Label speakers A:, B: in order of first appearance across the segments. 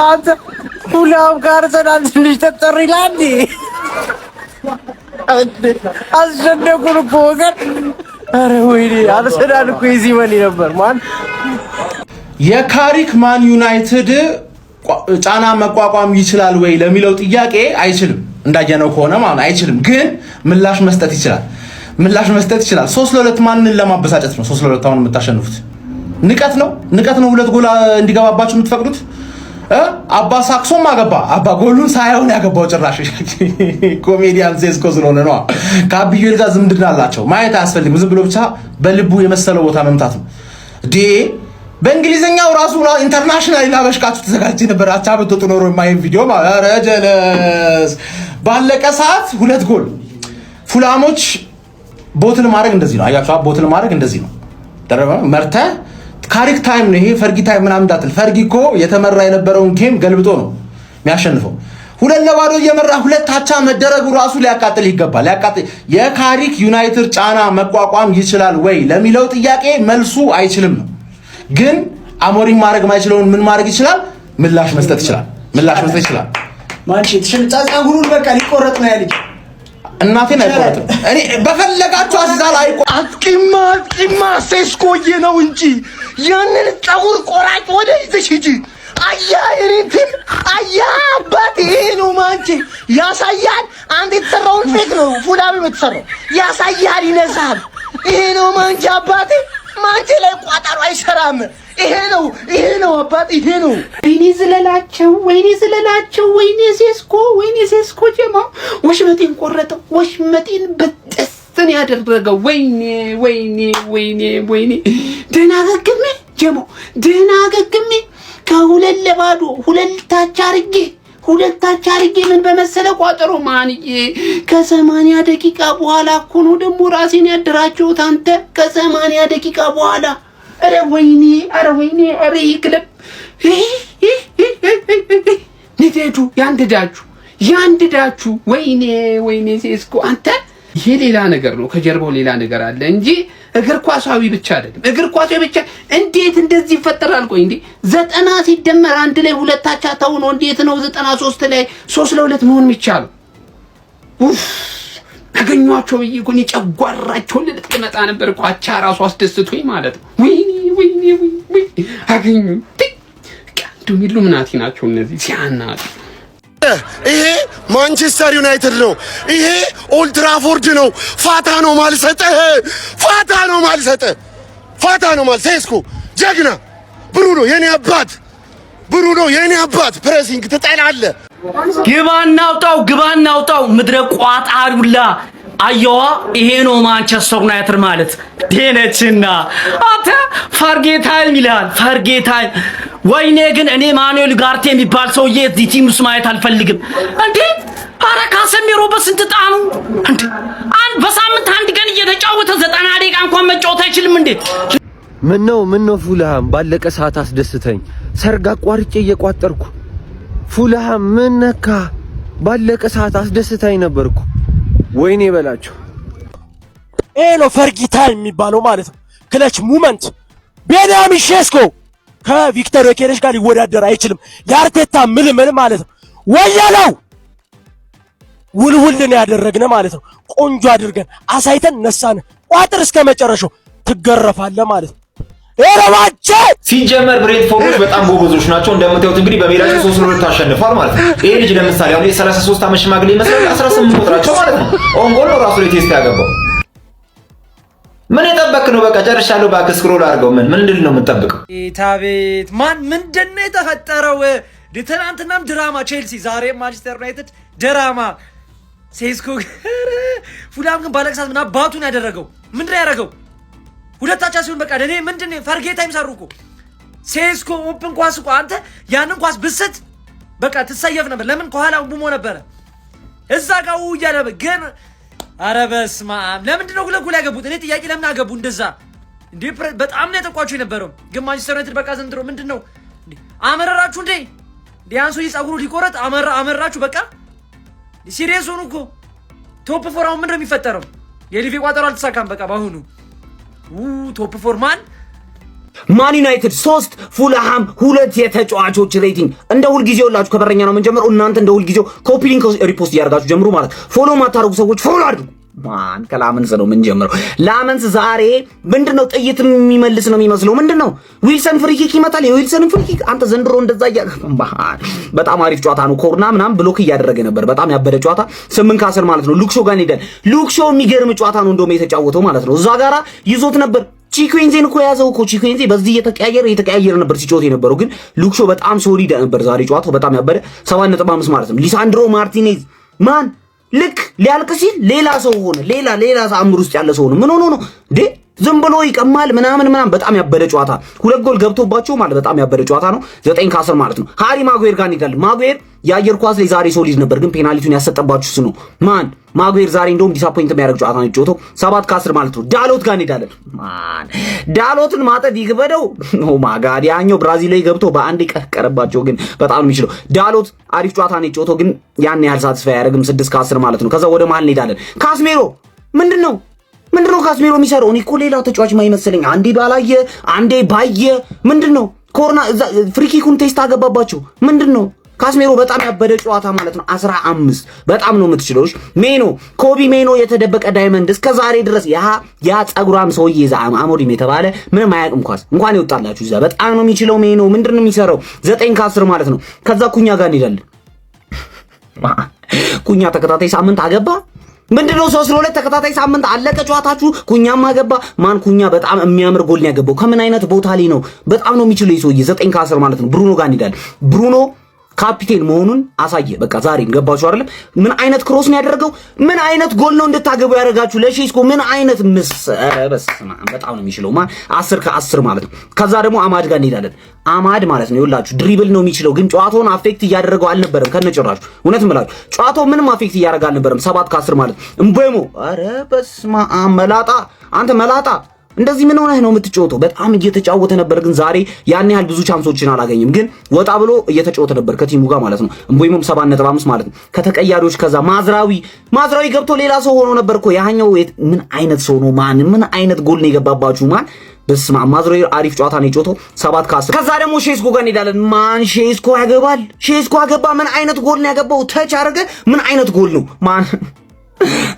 A: አንተ ሁላም ጋር ትንሽ ተጠሪ ላንዲ አስጨነቁን እኮ ወገን። ኧረ ወይኔ አርሰናል እኮ እዚህ ወሊ ነበር ማን
B: የካሪክ ማን ዩናይትድ ጫና መቋቋም ይችላል ወይ ለሚለው ጥያቄ አይችልም። እንዳየነው ከሆነ ማለት አይችልም፣ ግን ምላሽ መስጠት ይችላል። 3-2 ማንን ለማበሳጨት ነው? 3-2 አሁን የምታሸንፉት ንቀት ነው። ሁለት ጎል እንዲገባባችሁ የምትፈቅዱት አባ ሳክሶም አገባ። አባ ጎሉን ሳይሆን ያገባው ጭራሽ ኮሜዲያን ሴስኮ ስለሆነ ነው። ከአብዩል ጋር ዝምድና አላቸው። ማየት አያስፈልግም። ዝም ብሎ ብቻ በልቡ የመሰለው ቦታ መምታት ነው። በእንግሊዘኛው ራሱ ኢንተርናሽናል ላበሽቃችሁ ተዘጋጅ ነበር። አቻ በተጡ ኖሮ የማይን ቪዲዮ ረጀለስ ባለቀ ሰዓት 2 ጎል ፉላሞች ቦትል ማድረግ እንደዚህ ነው። አያችሁ ቦትል ማድረግ እንደዚህ ነው። ደረባ መርተ ካሪክ ታይም ነው ይሄ። ፈርጊ ታይም ምናምን እንዳትል። ፈርጊ እኮ የተመራ የነበረውን ጌም ገልብጦ ነው የሚያሸንፈው። 2-2 እየመራ 2 አቻ መደረጉ ራሱ ሊያቃጥል ይገባል። የካሪክ ዩናይትድ ጫና መቋቋም ይችላል ወይ ለሚለው ጥያቄ መልሱ አይችልም ነው። ግን አሞሪም ማድረግ ማይችለውን ምን ማድረግ ይችላል? ምላሽ መስጠት ይችላል።
A: ማንቺ ተሽልጣ ጉሩን በቃ ሊቆረጥ ነው ያለች
B: እናቴን አይቆረጥም። እኔ በፈለጋችሁ አስዛል
A: አጥቂማ ሴስኮዬ ነው እንጂ ያንን ፀጉር ቆራጭ ወደ ይዘሽ ሂጂ። አባት ይሄ ነው ማንቺ ያሳያል። አንተ የተሰራውን ፌክ ነው ፉላም የተሰራው ያሳያል፣ ይነሳል። ይሄ ነው ማንቺ አባቴ ማንቺ ላይ ቋጣሩ አይሰራም። ይሄ ነው አባት ይሄ ነው። ወይኔ ዝለላቸው ወይኔ ሴስኮ ጀማ ወሽመጤን ቆረጠው። ወሽመጤን በጥስን ያደረገው ወይኔ ደህና ገግሜ ከ2-2 ሁለታች አርጌ ምን በመሰለ ቋጠሮ ማንዬ ከ80 ደቂቃ በኋላ እኮ ነው ደግሞ ራሴን ያደራቸውት አንተ። ከ80 ደቂቃ በኋላ ኧረ ወይኔ ይክለብ ንደዱ ያንድዳችሁ ወይኔ ሴስኮ አንተ። ይሄ ሌላ ነገር ነው፣ ከጀርባው ሌላ ነገር አለ እንጂ እግር ኳሳዊ ብቻ አይደለም። እግር ኳሳዊ ብቻ እንዴት እንደዚህ ይፈጠራል? ቆይ እንዴ 90 ሲደመር 1 ላይ 2 አቻ ተውኖ እንዴት ነው 93 ላይ 3-2 መሆን የሚቻለው? አገኟቸው ይኩን ይጨጓራቸው ልትመጣ ነበር እኮ አቻ ራሱ አስደስቶኝ ማለት ነው። ወይኔ አገኙ ቀንዱ ኢሉሚናቲ ናቸው እነዚህ ሲያናጡ።
C: ይሄ ማንቸስተር ዩናይትድ ነው። ይሄ ኦልድ ትራፎርድ ነው። ፋታ ነው ማለት ሴስኮ ጀግና ብሩኖ የኔ አባት ፕሬሲንግ ትጠላለህ።
D: ግባና አውጣው ምድረ ቋጣሩላ አየዋ። ይሄ ነው ማንቸስተር ዩናይትድ ማለት ዴነችና አታ ፈርጌታይም ይላል። ወይኔ ግን እኔ ማኑኤል ጋርቴ የሚባል ሰውዬ እዚህ ቲም ውስጥ ማየት አልፈልግም እንዴ። አረ ካሰሚሮ በስንት ጣኑ እንዴ? በሳምንት 1 ቀን እየተጫወተ 90 ደቂቃ እንኳን መጫወት አይችልም እንዴ?
E: ምነው ፉልሃም ባለቀ ሰዓት አስደስተኝ። ሰርግ አቋርጬ እየቋጠርኩ ፉልሃም ምን ነካ? ባለቀ ሰዓት አስደስተኝ ነበርኩ። ወይኔ በላቸው።
C: ይሄ ነው ፈርጊ ታይም የሚባለው ማለት ነው። ክለች ሙመንት ቤንያሚን ሼስኮ ከቪክተር ዮኬሬሽ ጋር ሊወዳደር አይችልም። የአርቴታ ምልምል ማለት ነው። ወያለው ውልውልን ያደረግነ ማለት ነው። ቆንጆ አድርገን አሳይተን ነሳነ። ቋጥር እስከ መጨረሻው ትገረፋለህ ማለት ነው። ኤረባቼ
F: ሲጀመር ብሬንትፎርዶች በጣም ጎበዞች ናቸው። እንደምታዩት እንግዲህ በሜዳቸው 3-2 አሸንፏል ማለት ነው። ይሄ ልጅ ለምሳሌ አሁን የ33 ዓመት ሽማግሌ ይመስላል። 18 ቁጥራቸው ማለት ነው። ኦንጎል ነው ራሱ ላይ ቴስት ያገባው። ምን የጠበቅ ነው? በቃ ጨርሻለሁ። ባክ ስክሮል አድርገው። ምን እንድል ነው የምጠብቀው?
A: ቤት ማን ምንድነው የተፈጠረው? ትናንትናም ድራማ ቼልሲ፣ ዛሬም ማንቸስተር ዩናይትድ ድራማ። ሴስኮ ፉላም ግን ባለቅሳት ምን አባቱን ያደረገው ምንድነው ያደረገው? ሁለታቻ ሲሆን በቃ ለኔ ምንድነው ፈርጌ ታይም ሰሩ እኮ ሴስኮ ኦፕን ኳስ እኮ አንተ ያንን ኳስ ብስት በቃ ትሰየፍ ነበር። ለምን ከኋላው ቡሞ ነበረ እዛ ጋር እያለ ግን ኧረ በስመ አብ ለምንድነው ጉለጉላ ያገቡት? እኔ ጥያቄ ለምን አገቡ እንደዛ እንዴ? በጣም ነው የተቋቸው የነበረው። ግን ማንቸስተር ዩናይትድ በቃ ዘንድሮ ምንድነው እንዴ አመረራችሁ እንዴ? ዲያንሶ ይጻጉሩ ሊቆረጥ አመራችሁ በቃ ሲሪየስ ሆኑ እኮ ቶፕ ፎር አሁን ምንድነው የሚፈጠረው? የሊቪ ቋጠሮ አልተሳካም በቃ ባሁኑ ቶፕ ፎር ማን
G: ማን ዩናይትድ 3 ፉልሃም 2 የተጫዋቾች ሬቲንግ። እንደ ሁልጊዜው ላችሁ ከበረኛ ነው የምንጀምረው። እናንተ እንደ ሁልጊዜው ኮፒ ሊንክ ሪፖስት እያደረጋችሁ ጀምሩ ማለት ፎሎ ማታረጉ ሰዎች ፎሎ አድርጉ። ማን ከላመንስ ነው የምንጀምረው? ላመንስ ዛሬ ምንድነው ጥይት የሚመልስ ነው የሚመስለው። ምንድነው ዊልሰን ፍሪኪክ ይመታል። የዊልሰን ፍሪኪክ አንተ ዘንድሮ እንደዛ በጣም አሪፍ ጨዋታ ነው። ኮርና ምናምን ብሎክ እያደረገ ነበር። በጣም ያበደ ጨዋታ 8 ከ10 ማለት ነው። ሉክሾ ጋር ሄደን ሉክሾ የሚገርም ጨዋታ ነው እንደውም የተጫወተው ማለት ነው። እዛ ጋራ ይዞት ነበር። ቺኩዌንዜን እኮ ያዘው እኮ ቺኩዌንዜ በዚህ እየተቀያየረ ነበር ሲጮት የነበረው። ግን ሉክሾ በጣም ሶሊድ ነበር ዛሬ ጨዋታው በጣም ያበደ 7.5 ማለት ነው። ሊሳንድሮ ማርቲኔዝ ማን ልክ ሊያልቅ ሲል ሌላ ሰው ሆነ። ሌላ አእምሮ ውስጥ ያለ ሰው ሆነ። ምን ሆኖ ነው እንዴ? ዝም ብሎ ይቀማል ምናምን በጣም ያበደ ጨዋታ 2 ጎል ገብቶባቸው ማለት በጣም ያበደ ጨዋታ ነው። 9 ከ10 ማለት ነው። ሃሪ ማጉዌር ጋር እንሄዳለን። ማጉዌር የአየር ኳስ ላይ ዛሬ ሶሊድ ነበር፣ ግን ፔናልቲውን ያሰጠባችሁ እሱ ነው። ማን ማጉዌር ዛሬ እንደውም ዲሳፖይንት የሚያደርግ ጨዋታ ነው የጨዋታው 7 ከ10 ማለት ነው። ዳሎት ጋር እንሄዳለን። ማን ዳሎትን ማጠድ ይግበደው። ኦ ማጋድ ያኛው ብራዚላዊ ገብቶ በአንድ ቀረባቸው፣ ግን በጣም ነው የሚችለው። ዳሎት አሪፍ ጨዋታ ነው የጨዋታው፣ ግን ያን ያህል ሳትስፋይ አያደርግም። 6 ከ10 ማለት ነው። ከዛ ወደ መሀል እንሄዳለን። ካስሜሮ ምንድነው ካስሜሮ የሚሰራው? እኔ እኮ ሌላ ተጫዋች ማይመስለኝ። አንዴ ባላየ አንዴ ባየ ምንድነው ኮርና ፍሪኪኩን ቴስት አገባባቸው። ምንድነው ካስሜሮ በጣም ያበደ ጨዋታ ማለት ነው። 15 በጣም ነው የምትችለው። ሜኖ ኮቢ ሜኖ የተደበቀ ዳይመንድ እስከ ዛሬ ድረስ ያ ጸጉራም ሰውዬ አሞሪም የተባለ ምንም አያውቅም ኳስ እንኳን ይወጣላችሁ እዛ በጣም ነው የሚችለው ሜኖ። ምንድነው የሚሰራው? 9 ከ10 ማለት ነው። ከዛ ኩኛ ጋር እንሄዳለን። ኩኛ ተከታታይ ሳምንት አገባ። ምንድነው 3-2 ተከታታይ ሳምንት አለቀ ጨዋታችሁ። ኩኛም አገባ። ማን ኩኛ በጣም የሚያምር ጎል ነው ያገባው። ከምን አይነት ቦታ ላይ ነው? በጣም ነው የሚችለው ይሰውዬ። 9 ከ10 ማለት ነው። ብሩኖ ጋር እንሄዳለን። ብሩኖ ካፒቴን መሆኑን አሳየ። በቃ ዛሬም ገባችሁ አይደለም? ምን አይነት ክሮስ ነው ያደረገው? ምን አይነት ጎል ነው እንድታገቡ ያደርጋችሁ ለሼስኮ? ምን አይነት በስመ አብ በጣም ነው የሚችለው። 10 ከ10 ማለት ነው። ከዛ ደግሞ አማድ ጋር እንሄዳለን። አማድ ማለት ነው ይኸውላችሁ ድሪብል ነው የሚችለው፣ ግን ጨዋታውን አፌክት እያደረገው አልነበረም ከነጭራሹ። እውነት እምላችሁ ጨዋታው ምንም አፌክት እያደረገ አልነበረም። 7 ከ10 ማለት እምቦሞ ኧረ በስመ አብ መላጣ፣ አንተ መላጣ እንደዚህ ምን ሆነህ ነው የምትጫወተው? በጣም እየተጫወተ ነበር፣ ግን ዛሬ ያን ያህል ብዙ ቻንሶችን አላገኝም። ግን ወጣ ብሎ እየተጫወተ ነበር ከቲሙ ጋር ማለት ነው። እምቦይሞም 7.5 ማለት ነው ከተቀያሪዎች። ከዛ ማዝራዊ ገብቶ ሌላ ሰው ሆኖ ነበር እኮ ያኛው። ምን አይነት ሰው ነው? ማን ምን አይነት ጎል ነው የገባባችሁ? ማን በስማ ማዝራዊ አሪፍ ጨዋታ ነው የጫወተው 7 ከ10። ከዛ ደግሞ ሼስኮ ጋር እንሄዳለን። ማን ሼስኮ ያገባል? ሼስኮ አገባ። ምን አይነት ጎል ነው ያገባው? ተች አደረገ። ምን አይነት ጎል ነው? ማን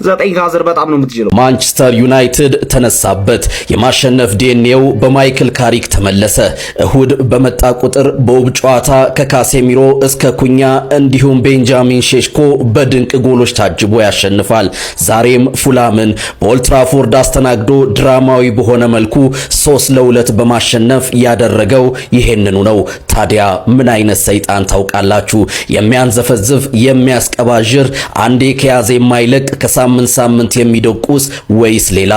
G: 9 ከ10 በጣም ነው የምትችለው።
H: ማንቸስተር ዩናይትድ ተነሳበት። የማሸነፍ ዲኤንኤው በማይክል ካሪክ ተመለሰ። እሁድ በመጣ ቁጥር በውብ ጨዋታ ከካሴሚሮ እስከ ኩኛ እንዲሁም ቤንጃሚን ሼሽኮ በድንቅ ጎሎች ታጅቦ ያሸንፋል። ዛሬም ፉላምን በኦልትራፎርድ አስተናግዶ ድራማዊ በሆነ መልኩ 3-2 በማሸነፍ ያደረገው ይሄንኑ ነው። ታዲያ ምን አይነት ሰይጣን ታውቃላችሁ? የሚያንዘፈዝፍ የሚያስቀባዥር አንዴ ከያዘ የማይለቅ ከሳምንት ሳምንት የሚደቁስ ወይስ ሌላ?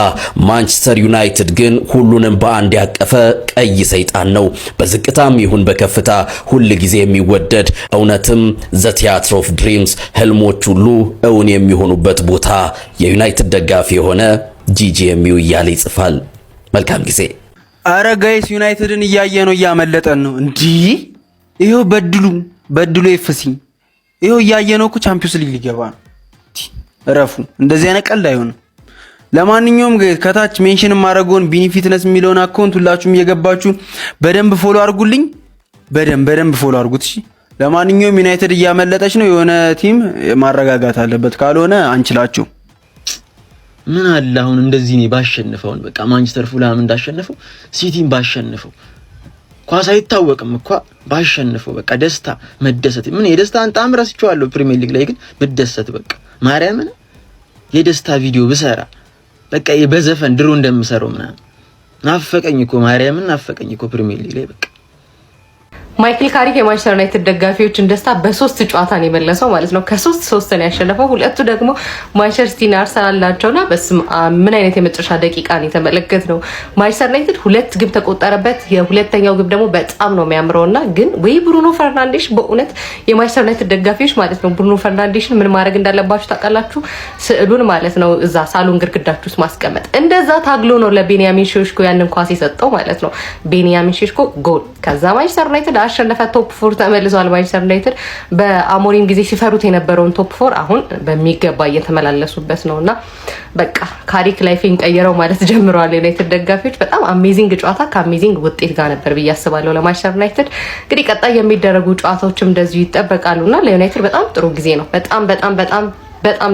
H: ማንቸስተር ዩናይትድ ግን ሁሉንም በአንድ ያቀፈ ቀይ ሰይጣን ነው። በዝቅታም ይሁን በከፍታ ሁል ጊዜ የሚወደድ እውነትም ዘ ቲያትር ኦፍ ድሪምስ ህልሞች ሁሉ እውን የሚሆኑበት ቦታ የዩናይትድ ደጋፊ የሆነ ጂጂኤምዩ እያለ ይጽፋል። መልካም ጊዜ።
E: አረ ጋይስ ዩናይትድን እያየ ነው፣ እያመለጠን ነው። እንዲህ ይሄው በድሉ ኤፍሲ ይሄው እያየ ነው እኮ ቻምፒዮንስ ሊግ ሊገባ ነው። እረፉ፣ እንደዚህ አይነት ቀልድ አይሆንም። ለማንኛውም ከታች ሜንሽን ማድረግውን ቢኒ ፊትነስ የሚለውን አካውንት ሁላችሁም እየገባችሁ በደንብ ፎሎ አድርጉልኝ። በደንብ ፎሎ አድርጉት እሺ። ለማንኛውም ዩናይትድ እያመለጠች ነው። የሆነ ቲም ማረጋጋት አለበት፣ ካልሆነ አንችላችሁ።
I: ምን አለ አሁን እንደዚህ ነው ባሸነፈው። በቃ ማንቸስተር ፉልሃም እንዳሸነፈው ሲቲን ባሸነፈው ኳስ አይታወቅም እኮ ባሸነፈው። በቃ ደስታ መደሰት ምን የደስታን ጣም ረስቼዋለሁ። ፕሪሚየር ሊግ ላይ ግን ብደሰት በቃ ማርያምን የደስታ ቪዲዮ ብሰራ በቃ በዘፈን ድሮ እንደምሰራው ምናምን ናፈቀኝ እኮ ማርያምን ናፈቀኝ እኮ ፕሪሚየር ሊግ ላይ በቃ
J: ማይክል ካሪክ የማንቸስተር ዩናይትድ ደጋፊዎችን ደስታ በ3 ጨዋታ ነው የመለሰው ማለት ነው። ከ3 ነው ያሸነፈው። ሁለቱ ደግሞ ማንቸስተር ሲቲና አርሰናል ናቸውና ምን አይነት የመጨረሻ ደቂቃ ነው የተመለከትነው። ማንቸስተር ዩናይትድ 2 ግብ ተቆጠረበት። የሁለተኛው ግብ ደግሞ በጣም ነው የሚያምረውና ግን ወይ ብሩኖ ፈርናንዴሽ በእውነት የማንቸስተር ዩናይትድ ደጋፊዎች ማለት ነው ብሩኖ ፈርናንዴሽን ምን ማድረግ እንዳለባችሁ ታውቃላችሁ? ስዕሉን ማለት ነው እዛ ሳሎን ግድግዳችሁ ውስጥ ማስቀመጥ። እንደዛ ታግሎ ነው ለቤንያሚን ሼሽኮ ያንን ኳስ የሰጠው ማለት ነው። ቤንያሚን ሼሽኮ ጎል። ከዛ ማንቸስተር ዩናይትድ ስላሸነፈ ቶፕ 4 ተመልሷል። ማንቸስተር ዩናይትድ በአሞሪም ጊዜ ሲፈሩት የነበረውን ቶፕ 4 አሁን በሚገባ እየተመላለሱበት ነውና በቃ ካሪክ ላይፌን ቀየረው ማለት ጀምረዋል ዩናይትድ ደጋፊዎች። በጣም አሜዚንግ ጨዋታ ከአሜዚንግ ውጤት ጋር ነበር ብዬ አስባለሁ ለማንቸስተር ዩናይትድ። እንግዲህ ቀጣይ የሚደረጉ ጨዋታዎችም እንደዚሁ ይጠበቃሉና ለዩናይትድ በጣም ጥሩ ጊዜ ነው። በጣም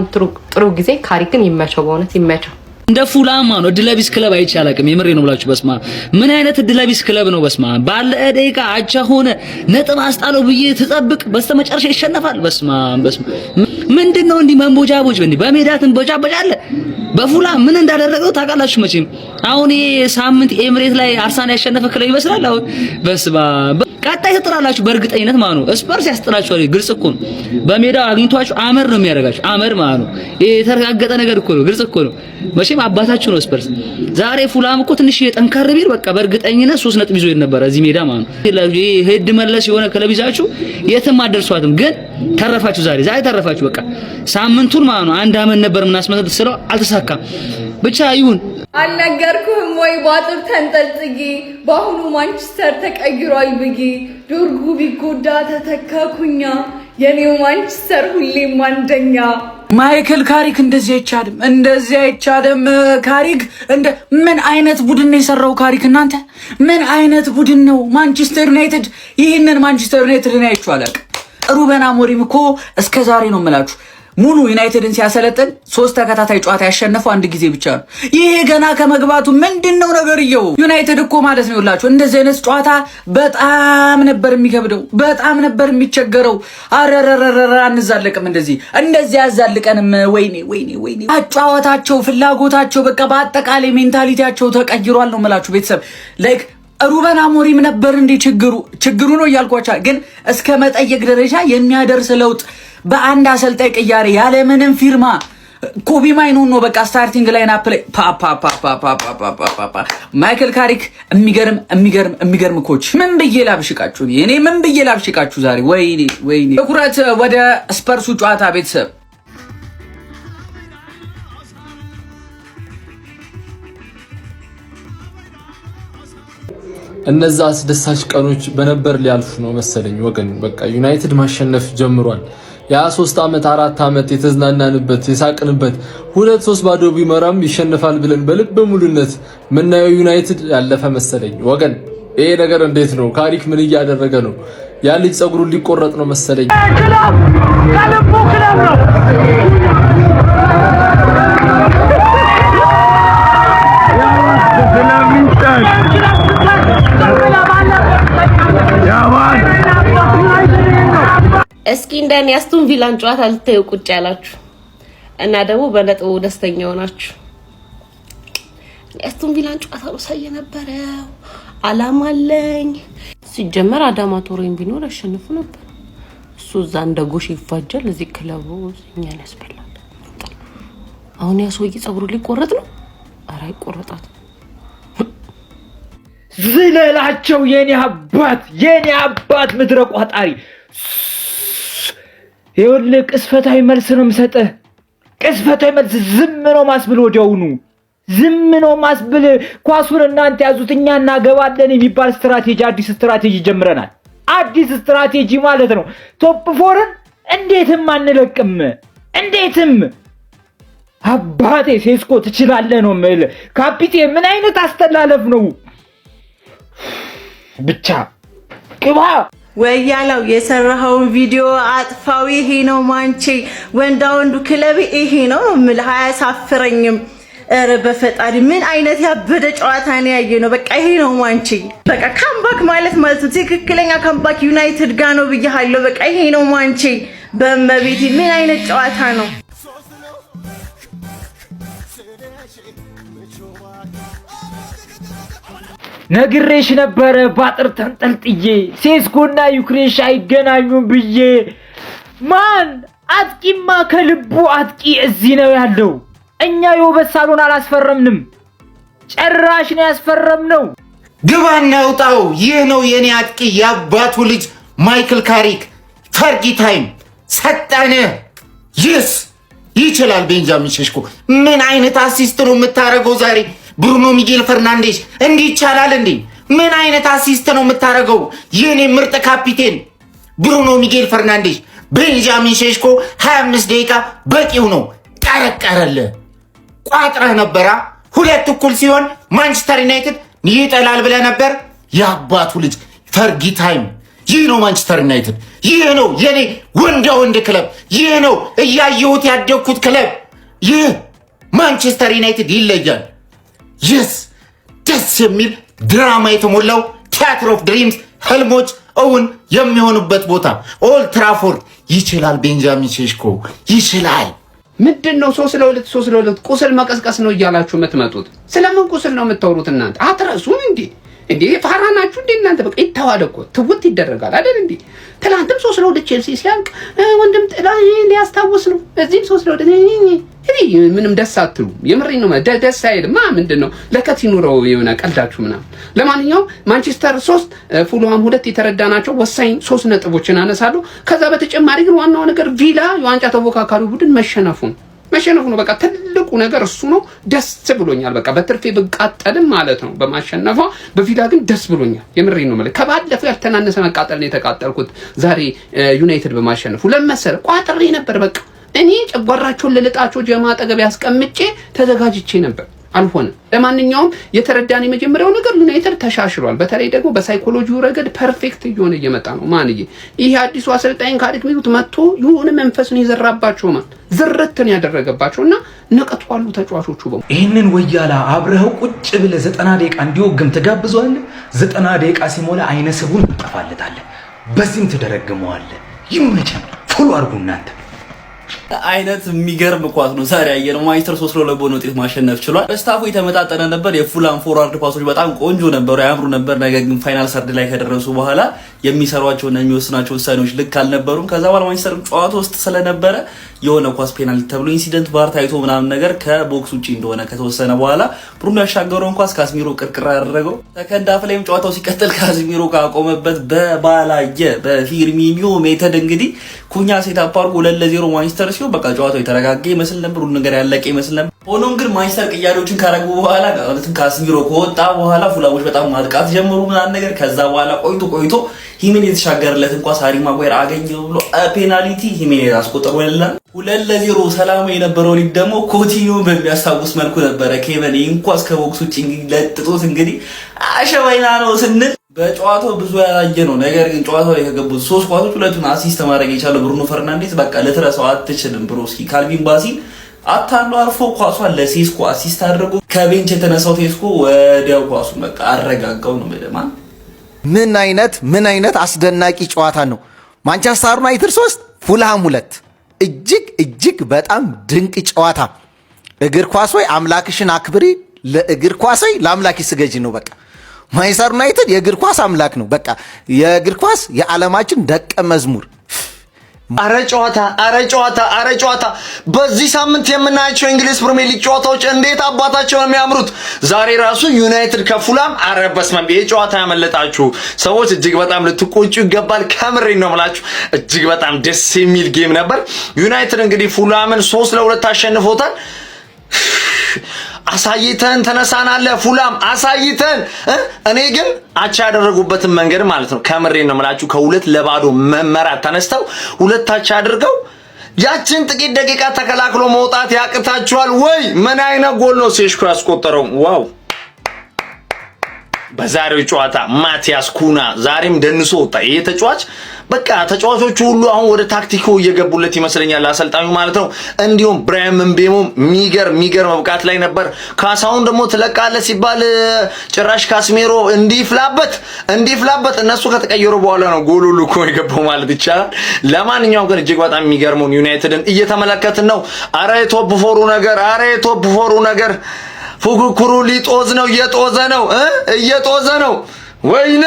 J: ጥሩ ጊዜ። ካሪክን ይመቸው፣ በእውነት ይመቸው።
D: እንደ ፉላም ነው እድለቢስ ክለብ አይቼ አላውቅም። የምሬ ነው ብላችሁ በስማ ምን አይነት እድለቢስ ክለብ ነው በስማ። ባለ ደቂቃ አቻ ሆነ ነጥብ አስጣለው ብዬ ትጠብቅ በስተመጨረሻ ይሸነፋል። በስማ ምንድነው እንዲህ መንቦጃቦች በሜዳ ትንቦጫቦጫለ። በፉላም ምን እንዳደረገው ታውቃላችሁ መቼም። አሁን ይሄ ሳምንት ኤምሬት ላይ አርሰናል ያሸነፈ ክለብ ይመስላል። አሁን በስማ ቀጣይ ትጥራላችሁ በእርግጠኝነት ማለት ነው። ስፐርስ ያስጥላችኋል። ግልጽ እኮ ነው። በሜዳው አግኝቷችሁ አመር ነው የሚያደርጋችሁ። አመር ማለት ነው። ይሄ የተረጋገጠ ነገር እኮ ነው። ግልጽ እኮ ነው። መቼም አባታችሁ ነው ስፐርስ። ዛሬ ፉላም እኮ ትንሽ የጠንካራ ቢል በቃ በእርግጠኝነት 3 ነጥብ ይዞ ነበር እዚህ ሜዳ ማለት ነው። ይሄ ሄድ መለስ የሆነ ክለብ ይዛችሁ የትም አደርሷትም። ግን ተረፋችሁ። ዛሬ ተረፋችሁ። በቃ ሳምንቱን ማለት ነው አንድ አመት ነበር ምናስመሰል ስለው አልተሳካም። ብቻ ይሁን።
K: አልነገርኩህም ወይ ባጥር ተንጠልጥጌ በአሁኑ ማንቸስተር ተቀይሯል ብዬ ዶርጉ ቢጎዳ ተተካኩኛ የኔው ማንቸስተር ሁሌም አንደኛ።
A: ማይክል ካሪክ እንደዚህ አይቻልም። ካሪክ እንደ ምን አይነት ቡድን ነው የሰራው? ካሪክ እናንተ ምን አይነት ቡድን ነው? ማንቸስተር ዩናይትድ ይህንን ማንቸስተር ዩናይትድን አይቼው አላውቅም። ሩበን አሞሪም እኮ እስከ ዛሬ ነው የምላችሁ ሙሉ ዩናይትድን ሲያሰለጥን 3 ተከታታይ ጨዋታ ያሸነፈው አንድ ጊዜ ብቻ ነው። ይሄ ገና ከመግባቱ ምንድነው ነገርየው? ዩናይትድ እኮ ማለት ነው ይላችሁ እንደዚህ አይነት ጨዋታ በጣም ነበር የሚከብደው፣ በጣም ነበር የሚቸገረው። አረረረረ አንዛለቅም እንደዚህ ያዛልቀንም። ወይኔ አጫዋታቸው፣ ፍላጎታቸው፣ በቃ በአጠቃላይ ሜንታሊቲያቸው ተቀይሯል ነው የምላችሁ ቤተሰብ ላይክ ሩበን አሞሪም ነበር እንዴ ችግሩ ነው እያልኳቸው፣ ግን እስከ መጠየቅ ደረጃ የሚያደርስ ለውጥ በአንድ አሰልጣኝ ቅያሬ ያለ ምንም ፊርማ ኮቢ ማይኖን ነው በቃ ስታርቲንግ ላይን አፕ ላይ ማይክል ካሪክ የሚገርም ኮች። ምን ብዬ ላብሽቃችሁ ዛሬ ወይኔ። ትኩረት ወደ ስፐርሱ ጨዋታ ቤተሰብ።
L: እነዛ አስደሳች ቀኖች በነበር ሊያልፉ ነው መሰለኝ ወገን። በቃ ዩናይትድ ማሸነፍ ጀምሯል። ያ3 ዓመት 4 ዓመት የተዝናናንበት የሳቅንበት 2-3 ባዶ ቢመራም ይሸነፋል ብለን በልበ ሙሉነት ምናየው ዩናይትድ ያለፈ መሰለኝ ወገን። ይሄ ነገር እንዴት ነው? ካሪክ ምን እያደረገ ነው? ያ ልጅ ጸጉሩን ሊቆረጥ ነው መሰለኝ። ክለብ ነው
J: እስኪ እንደኔ አስቶን ቪላን ጨዋታ ልታዩ ቁጭ ያላችሁ እና ደግሞ በነጥቡ ደስተኛ ሆናችሁ አስቶን ቪላን ጨዋታ ነው ሳይነበረው አላማ አለኝ። ሲጀመር አዳማ ቶሬን ቢኖር አሸንፉ ነበር። እሱ እዛ እንደ ጎሽ ይፋጃል፣ እዚህ ክለቡ እኛን ያስበላል። አሁን ያ ሰውዬ ጸጉሩ ሊቆረጥ ነው። ኧረ አይቆረጣት
D: ዝለላቸው የኔ አባት ምድረ ቋጣሪ። ይኸውልህ ቅስፈታዊ መልስ ነው የምሰጥህ። ቅስፈታዊ መልስ ዝም ነው ማስብል፣ ወዲያውኑ ዝም ነው ማስብል። ኳሱን እናንተ ያዙት እኛ እናገባለን የሚባል ስትራቴጂ፣ አዲስ ስትራቴጂ ጀምረናል። አዲስ ስትራቴጂ ማለት ነው። ቶፕ 4ን እንዴትም አንለቅም፣ እንዴትም። አባቴ ሴስኮ ትችላለህ ነው የምልህ። ካፒቴን ምን አይነት አስተላለፍ ነው? ብቻ ግባ
M: ወያላው የሰራኸውን ቪዲዮ አጥፋው። ይሄ ነው ማንቼ ወንዳ ወንዱ ክለብ ይሄ ነው የምልህ። አያሳፍረኝም። ኧረ በፈጣሪ ምን አይነት ያበደ ጨዋታ ነው ያየነው። በቃ ይሄ ነው ማንቼ። በቃ ካምባክ ማለት ነው። ትክክለኛ ካምባክ ዩናይትድ ጋር ነው ብያለሁ። በቃ ይሄ ነው ማንቼ። በመቤቴ ምን አይነት ጨዋታ ነው?
D: ነግሬሽ ነበረ ባጥር ተንጠልጥዬ ሴስኮና ዩክሬሽ አይገናኙም ብዬ። ማን አጥቂማ ከልቡ አጥቂ እዚህ ነው ያለው። እኛ የውበት ሳሎን አላስፈረምንም፣ ጭራሽ ነው ያስፈረምነው።
B: ግባና ውጣው። ይህ ነው የኔ አጥቂ የአባቱ ልጅ ማይክል ካሪክ። ፈርጊ ታይም ሰጠነ። ይስ ይችላል። ቤንጃሚን ሼሽኮ ምን አይነት አሲስት ነው የምታረገው ዛሬ? ብሩኖ ሚጌል ፈርናንዴዝ እንዲህ ይቻላል እንዴ?
G: ምን አይነት አሲስት ነው የምታደርገው? የኔ ምርጥ ካፒቴን ብሩኖ ሚጌል ፈርናንዴዝ ቤንጃሚን ሼሽኮ 25 ደቂቃ በቂው ነው። ቀረቀረለ ቋጥረህ ነበራ። 2 እኩል ሲሆን ማንቸስተር ዩናይትድ ይጠላል ብለህ ነበር። የአባቱ ልጅ ፈርጊ ታይም። ይህ ነው ማንቸስተር ዩናይትድ። ይህ ነው የኔ ወንድ ክለብ። ይህ ነው እያየሁት ያደግኩት ክለብ። ይህ ማንቸስተር ዩናይትድ ይለያል። ይስ ደስ የሚል ድራማ የተሞላው ቲያትር ኦፍ ድሪምስ፣ ህልሞች እውን የሚሆኑበት ቦታ ኦልድ ትራፎርድ። ይችላል ቤንጃሚን ሼሽኮ ይችላል።
N: ምንድነው 3-2 ቁስል መቀስቀስ ነው እያላችሁ የምትመጡት? ስለምን ቁስል ነው የምታወሩት እናንተ? አትረሱም እንዴ ፋራ ናችሁ እንዴ እናንተ? በቃ ይተዋል እኮ ትውት ይደረጋል አይደል እንዴ? ትላንትም 3-2 ቼልሲ ሲያንቅ ወንድም ጥላ ሊያስታውስ ነው። እዚህም 3-2 ምንም ደስ አትሉ። የምሬን ነው ደስ አይልም። ምንድነው ለከት ይኑረው የሆነ ቀልዳችሁ ምናምን። ለማንኛውም ማንቸስተር 3 ፉልሃም 2 የተረዳናቸው ወሳኝ 3 ነጥቦችን አነሳለሁ። ከዛ በተጨማሪ ግን ዋናው ነገር ቪላ የዋንጫ ተፎካካሪ ቡድን መሸነፉ ነው። በቃ ትልቁ ነገር እሱ ነው። ደስ ብሎኛል። በቃ በትርፌ ብቃጠልም ማለት ነው በማሸነፏ፣ በቪላ ግን ደስ ብሎኛል። የምሬን ነው ማለት ከባለፈው ያልተናነሰ መቃጠል ነው የተቃጠልኩት ዛሬ ዩናይትድ በማሸነፉ። ለመሰለ ቋጥሬ ነበር። በቃ እኔ ጨጓራቸውን ለልጣቸው ጀማ አጠገብ ያስቀምጬ ተዘጋጅቼ ነበር። አልሆነም። ለማንኛውም የተረዳን የመጀመሪያው ነገር ዩናይትድ ተሻሽሏል። በተለይ ደግሞ በሳይኮሎጂው ረገድ ፐርፌክት እየሆነ እየመጣ ነው። ማንዬ ይሄ አዲሱ አሰልጣኝ ካሪክ ሚሉት መጥቶ የሆነ መንፈስን የዘራባቸው ዝርትን ያደረገባቸውና ነቀቷሉ ተጫዋቾቹ በሙ።
B: ይሄንን ወያላ አብረኸው ቁጭ ብለህ 90 ደቂቃ እንዲወግም ተጋብዘዋለህ። 90 ደቂቃ ሲሞላ አይነ ስቡን ትጠፋለታለህ። በዚህም ትደረግመዋለህ። ይመቸን። ፎሎ አድርጉ እናንተ።
O: አይነት የሚገርም ኳስ ነው ዛሬ ያየነው። ማንቸስተር 3-2 በሆነ ውጤት ማሸነፍ ችሏል። ስታፉ የተመጣጠነ ነበር። የፉላም ፎርዋርድ ፓሶች በጣም ቆንጆ ነበሩ፣ ያምሩ ነበር። ነገር ግን ፋይናል ሰርድ ላይ ከደረሱ በኋላ የሚሰሯቸውና የሚወስናቸው ውሳኔዎች ልክ አልነበሩም። ከዛ በኋላ ማንቸስተር ጨዋታ ውስጥ ስለነበረ የሆነ ኳስ ፔናልቲ ተብሎ ኢንሲደንት ባር ታይቶ ምናምን ነገር ከቦክስ ውጪ እንደሆነ ከተወሰነ በኋላ ብሩኖ ያሻገረውን ኳስ ካስሚሮ ቅርቅር ያደረገው። ሰከንድ ሃፍ ላይም ጨዋታው ሲቀጥል ካስሚሮ ካቆመበት በባላየ በፊርሚኒዮ ሜተድ እንግዲህ ኩኛ ሴታፕ አድርጎ 2-0 ማንቸስተር ሲሆን በቃ ጨዋታው የተረጋጋ ይመስል ነበር፣ ሁሉ ነገር ያለቀ ይመስል ነበር። ሆኖም ግን ማንቸስተር ቅያሬዎችን ካረጉ በኋላ ማለትም ካስሚሮ ከወጣ በኋላ ፉላሞች በጣም ማጥቃት ጀመሩ ምናምን ነገር። ከዛ በኋላ ቆይቶ ሂሜኔዝ የተሻገረለትን ኳስ ሃሪ ማጓየር አገኘው ብሎ ፔናልቲ ሂሜኔዝ አስቆጥሮልናል። 2-0 ሰላም የነበረው ሊግ ደግሞ ኮቲኒዮ በሚያስታውስ መልኩ ነበረ። ኬቨን ይህን ኳስ ከቦክስ ውጭ ለጥጦት እንግዲህ አሸባይና ነው ስንል በጨዋታው ብዙ ያላየ ነው። ነገር ግን ጨዋታው ላይ ከገቡት 3 ኳሶች 2ቱን አሲስት ማድረግ የቻለው ብሩኖ ፈርናንዴዝ በቃ ልትረሳው አትችልም። ብሮስኪ ካልቪን ባሲል አታሎ አርፎ ኳሷን ለሴስኮ አሲስት አድርጎ ከቤንች የተነሳው ቴስኮ ወዲያው ኳሱን በቃ አረጋጋው ነው ማለት።
P: ምን አይነት አስደናቂ ጨዋታ ነው! ማንቸስተር ዩናይትድ 3 ፉልሃም 2 እጅግ በጣም ድንቅ ጨዋታ። እግር ኳስ ወይ አምላክሽን አክብሪ፣ ለእግር ኳስ ወይ ለአምላክ ስገጂ ነው በቃ። ማንቸስተር ዩናይትድ የእግር ኳስ አምላክ ነው በቃ። የእግር ኳስ የዓለማችን ደቀ መዝሙር።
I: አረ ጨዋታ! በዚህ ሳምንት የምናያቸው የእንግሊዝ ፕሪሚየር ሊግ ጨዋታዎች እንዴት አባታቸው ነው የሚያምሩት! ዛሬ ራሱ ዩናይትድ ከፉላም፣ አረ በስመ አብ! ይሄ ጨዋታ ያመለጣችሁ ሰዎች እጅግ በጣም ልትቆጩ ይገባል። ከምሬን ነው የምላችሁ። እጅግ በጣም ደስ የሚል ጌም ነበር። ዩናይትድ እንግዲህ ፉላምን 3-2 አሸንፎታል። አሳይተን ተነሳናለ ፉላም አሳይተን። እኔ ግን አቻ ያደረጉበትን መንገድ ማለት ነው ከምሬን ነው የምላችሁ። ከ2-0 መመራት ተነስተው 2 አቻ አድርገው ያችን ጥቂት ደቂቃ ተከላክሎ መውጣት ያቅታቸዋል ወይ? ምን አይነት ጎል ነው ሴሽኮ ያስቆጠረው! ዋው! በዛሬው ጨዋታ ማቲያስ ኩና ዛሬም ደንሶ ወጣ። ይሄ ተጫዋች በቃ ተጫዋቾቹ ሁሉ አሁን ወደ ታክቲኩ እየገቡለት ይመስለኛል አሰልጣኙ ማለት ነው። እንዲሁም ብራያን ምቤሞ ሚገር መብቃት ላይ ነበር። ካሳውን ደግሞ ትለቃለ ሲባል ጭራሽ ካስሜሮ እንዲፍላበት እነሱ ከተቀየሩ በኋላ ነው ጎል ሁሉ እኮ የገባው ማለት ይቻላል። ለማንኛውም ግን እጅግ በጣም የሚገርመው ዩናይትድን እየተመለከትን ነው። አረ የቶፕ ፎሩ ነገር ፉክክሩ ሊጦዝ ነው፣ እየጦዘ ነው። ወይኔ